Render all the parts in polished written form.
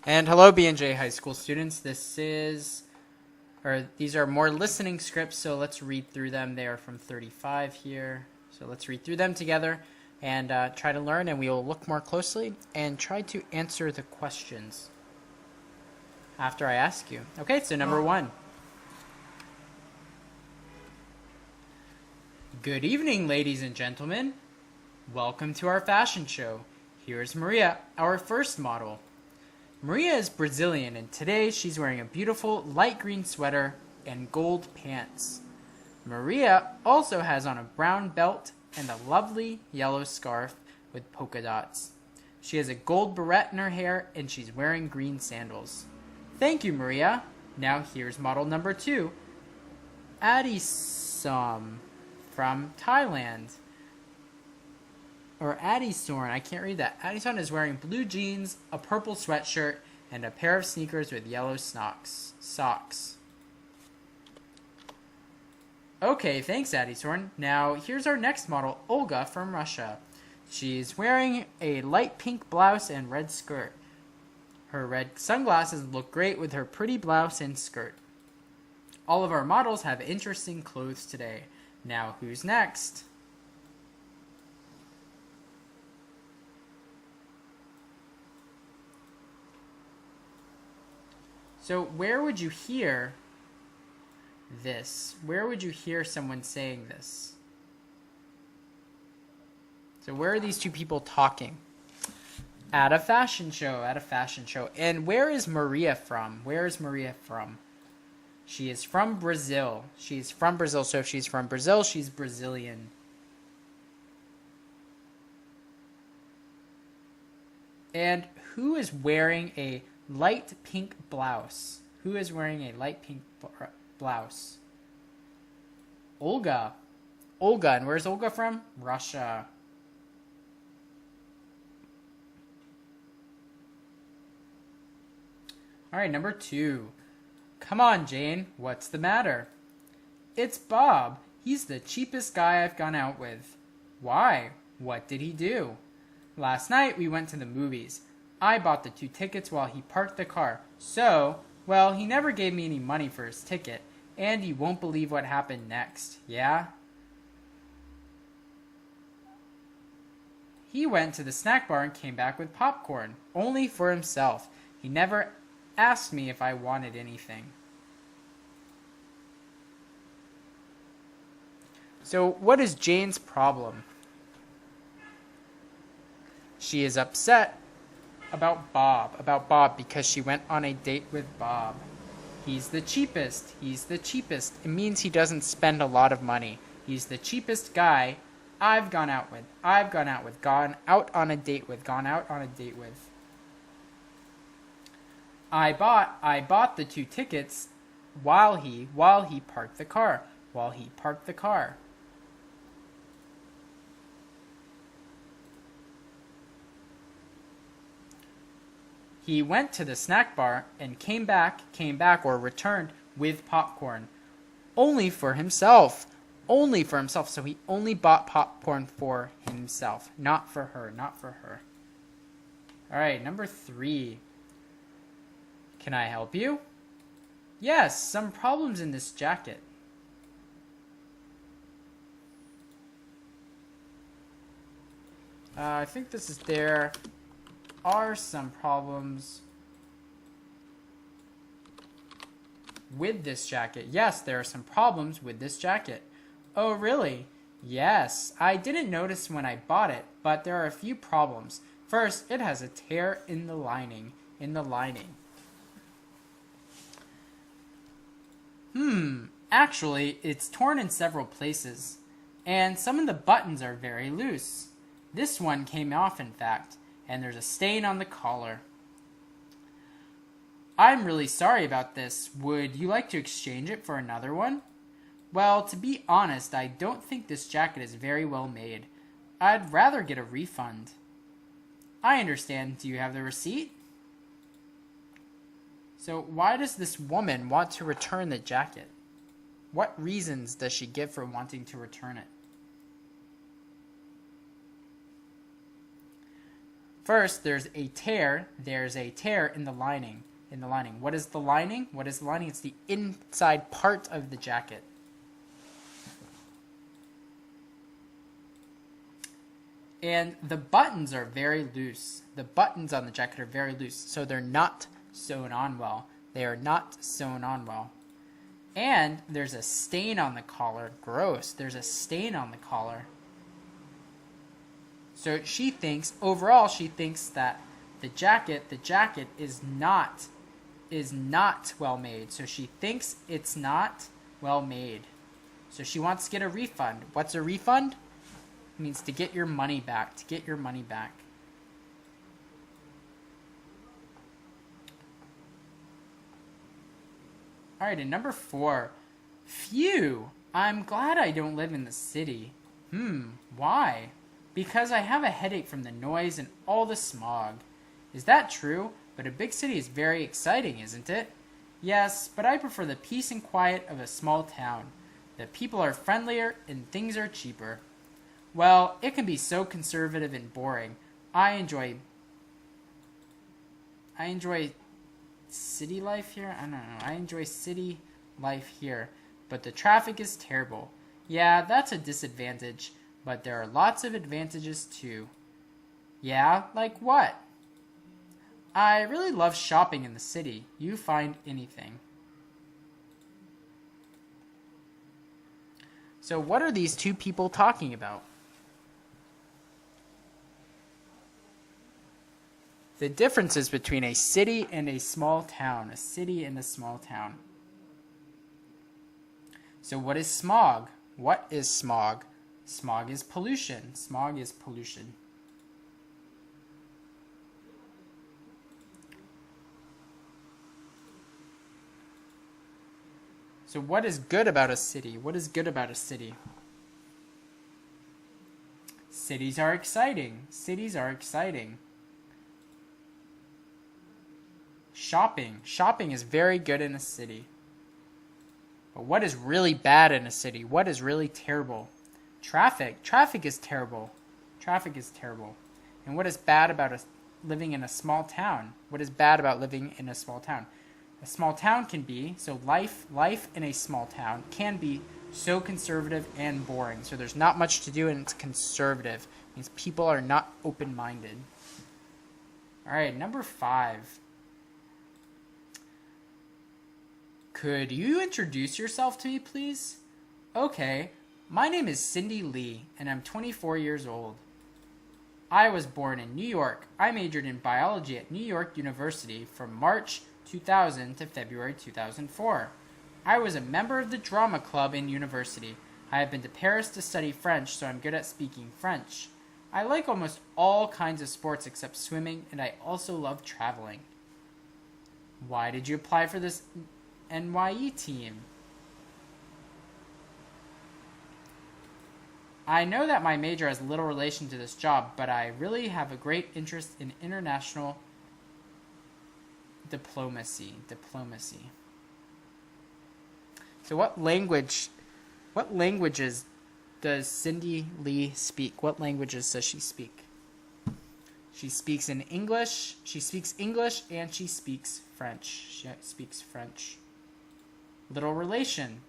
And hello, BNJ High School students. These are more listening scripts, so let's read through them. They are from 35 here. So let's read through them together and try to learn, and we will look more closely and try to answer the questions after I ask you. Okay, so number 1. Good evening, ladies and gentlemen. Welcome to our fashion show. Here's Maria, our first model. Maria is Brazilian, and today she's wearing a beautiful light green sweater and gold pants. Maria also has on a brown belt and a lovely yellow scarf with polka dots. She has a gold barrette in her hair, and she's wearing green sandals. Thank you, Maria. Now here's model number 2, Adisom from Thailand. Or Addison, I can't read that. Addison is wearing blue jeans, a purple sweatshirt, and a pair of sneakers with yellow socks. Okay, thanks, Addison. Now, here's our next model, Olga from Russia. She's wearing a light pink blouse and red skirt. Her red sunglasses look great with her pretty blouse and skirt. All of our models have interesting clothes today. Now, who's next? So where would you hear this? Where would you hear someone saying this? So where are these two people talking? At a fashion show, And where is Maria from? She is from Brazil. So if she's from Brazil, she's Brazilian. And who is wearing a light pink blouse? Olga. And where's Olga from? Russia. Alright, number 2. Come on, Jane. What's the matter? It's Bob. He's the cheapest guy I've gone out with. Why? What did he do? Last night we went to the movies. I bought the 2 tickets while he parked the car. So, well, he never gave me any money for his ticket. And you won't believe what happened next, yeah? He went to the snack bar and came back with popcorn, only for himself. He never asked me if I wanted anything. So, what is Jane's problem? She is upset about Bob because she went on a date with Bob. He's the cheapest. It means he doesn't spend a lot of money. He's the cheapest guy I've gone out on a date with. I bought the 2 tickets while he parked the car. He went to the snack bar and came back or returned with popcorn. Only for himself. So he only bought popcorn for himself, not for her. All right, number 3. Can I help you? Yes, some problems in this jacket. I think this is there. Are some problems with this jacket? Yes, there are some problems with this jacket. Oh, really? Yes, I didn't notice when I bought it, but there are a few problems. First, it has a tear in the lining. Actually, it's torn in several places, and some of the buttons are very loose. This one came off, in fact. And there's a stain on the collar. I'm really sorry about this. Would you like to exchange it for another one? Well, to be honest, I don't think this jacket is very well made. I'd rather get a refund. I understand. Do you have the receipt? So why does this woman want to return the jacket? What reasons does she give for wanting to return it? First, there's a tear. There's a tear in the lining. What is the lining? What is the lining? It's the inside part of the jacket. And the buttons are very loose. The buttons on the jacket are very loose, so they're not sewn on well. They are not sewn on well. And there's a stain on the collar. Gross. There's a stain on the collar. So she thinks, overall, she thinks that the jacket is not well made. So she thinks it's not well made. So she wants to get a refund. What's a refund? It means to get your money back. To get your money back. All right, and number 4. Phew, I'm glad I don't live in the city. Why? Because I have a headache from the noise and all the smog. Is that true? But a big city is very exciting, isn't it? Yes, but I prefer the peace and quiet of a small town. The people are friendlier and things are cheaper. Well, it can be so conservative and boring. I enjoy city life here. I don't know. I enjoy city life here, but the traffic is terrible. Yeah, that's a disadvantage, but there are lots of advantages too. Yeah, like what? I really love shopping in the city. You find anything. So what are these two people talking about? The differences between a city and a small town. A city and a small town. So what is smog? What is smog? Smog is pollution. Smog is pollution. So what is good about a city? What is good about a city? Cities are exciting. Cities are exciting. Shopping. Shopping is very good in a city. But what is really bad in a city? What is really terrible? Traffic. Traffic is terrible. Traffic is terrible. And what is bad about living in a small town? What is bad about living in a small town? A small town can be, so life in a small town can be so conservative and boring. So there's not much to do and it's conservative. It means people are not open-minded. All right, number 5. Could you introduce yourself to me, please? Okay, my name is Cindy Lee, and I'm 24 years old. I was born in New York. I majored in biology at New York University from March 2000 to February 2004. I was a member of the drama club in university. I have been to Paris to study French, so I'm good at speaking French. I like almost all kinds of sports except swimming, and I also love traveling. Why did you apply for this NYE team? I know that my major has little relation to this job, but I really have a great interest in international diplomacy. So what languages does Cindy Lee speak? What languages does she speak? She speaks English and she speaks French. She speaks French. Little relation.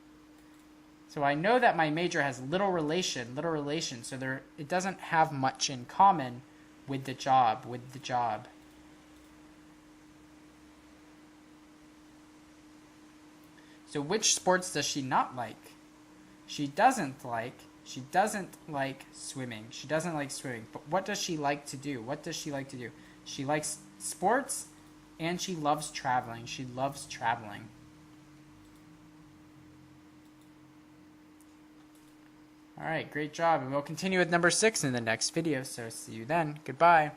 So I know that my major has little relation, so it doesn't have much in common with the job, So which sports does she not like? She doesn't like swimming. She doesn't like swimming. But what does she like to do? She likes sports and she loves traveling. All right, great job. And we'll continue with number 6 in the next video. So see you then. Goodbye.